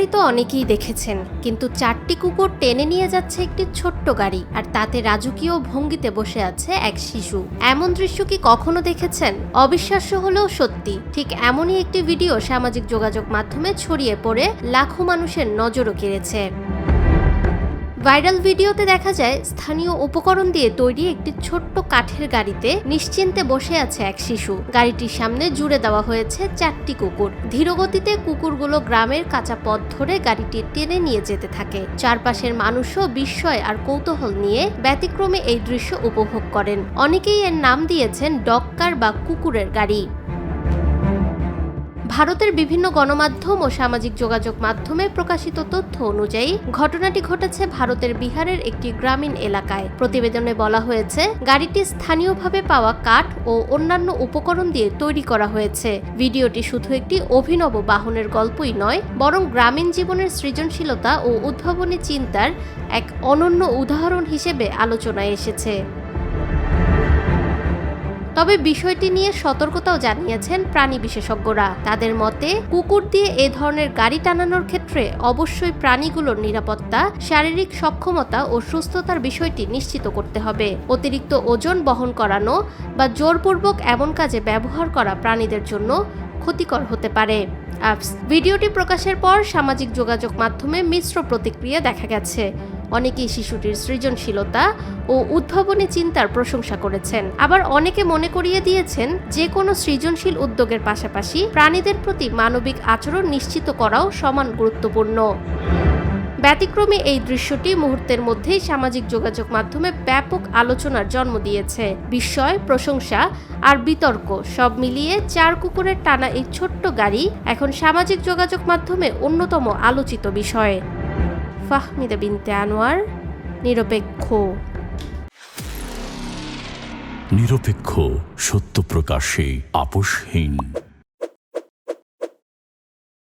গাড়ি তো অনেকেই দেখেছেন, কিন্তু 4টি কুকুর টেনে নিয়ে যাচ্ছে একটি ছোট্ট গাড়ি, আর তাতে রাজকীয় ভঙ্গিতে বসে আছে এক শিশু। এমন দৃশ্য কি কখনো দেখেছেন? অবিশ্বাস্য হলেও সত্যি। ঠিক এমনই একটি ভিডিও সামাজিক যোগাযোগ মাধ্যমে ছড়িয়ে পড়ে লাখো মানুষের নজরও কেড়েছে। ভাইরাল ভিডিওতে দেখা যায় স্থানীয় উপকরণ দিয়ে তৈরি একটি ছোট্ট কাঠের গাড়িতে নিশ্চিন্তে বসে আছে এক শিশু। গাড়িটির সামনে জুড়ে দেওয়া হয়েছে 4টি কুকুর। ধীরগতিতে কুকুরগুলো গ্রামের কাঁচা পথ ধরে গাড়িটি টেনে নিয়ে যেতে থাকে। চারপাশের মানুষও বিস্ময় আর কৌতূহল নিয়ে ব্যতিক্রমে এই দৃশ্য উপভোগ করেন। অনেকেই এর নাম দিয়েছেন ডগ কার বা কুকুরের গাড়ি। ভারতের বিভিন্ন গণমাধ্যম ও সামাজিক যোগাযোগ মাধ্যমে প্রকাশিত তথ্য অনুযায়ী ঘটনাটি ঘটেছে ভারতের বিহারের একটি গ্রামীণ এলাকায়। প্রতিবেদনে বলা হয়েছে, গাড়িটি স্থানীয়ভাবে পাওয়া কাঠ ও অন্যান্য উপকরণ দিয়ে তৈরি করা হয়েছে। ভিডিওটি শুধু একটি অভিনব বাহনের গল্পই নয়, বরং গ্রামীণ জীবনের সৃজনশীলতা ও উদ্ভাবনী চিন্তার এক অনন্য উদাহরণ হিসেবে আলোচনায় এসেছে। তবে বিষয়টি নিয়ে সতর্কতাও জানিয়েছেন প্রাণী বিশেষজ্ঞরা। তাদের মতে, কুকুর দিয়ে এ ধরনের গাড়ি টানানোর ক্ষেত্রে অবশ্যই প্রাণীগুলোর নিরাপত্তা, শারীরিক সক্ষমতা ও সুস্থতার বিষয়টি নিশ্চিত করতে হবে। অতিরিক্ত ওজন বহন করানো বা জোরপূর্বক এমন কাজে ব্যবহার করা প্রাণীদের জন্য ক্ষতিকর হতে পারে। ভিডিওটি প্রকাশের পর সামাজিক যোগাযোগ মাধ্যমে মিশ্র প্রতিক্রিয়া দেখা গেছে। অনেকেই শিশুটির সৃজনশীলতা ও উদ্ভাবনী চিন্তার প্রশংসা করেছেন, আবার অনেকে মনে করিয়ে দিয়েছেন যে কোনো সৃজনশীল উদ্যোগের পাশাপাশি প্রাণীদের প্রতি মানবিক আচরণ নিশ্চিত করাও সমান গুরুত্বপূর্ণ। ব্যতিক্রমী এই দৃশ্যটি মুহূর্তের মধ্যেই সামাজিক যোগাযোগ মাধ্যমে ব্যাপক আলোচনার জন্ম দিয়েছে। বিস্ময়, প্রশংসা আর বিতর্ক সব মিলিয়ে 4 কুকুরের টানা এই ছোট্ট গাড়ি এখন সামাজিক যোগাযোগ মাধ্যমে অন্যতম আলোচিত বিষয়। ফাহমিদা বিনতে আনোয়ার, নিরপেক্ষ, সত্য প্রকাশে আপোষহীন।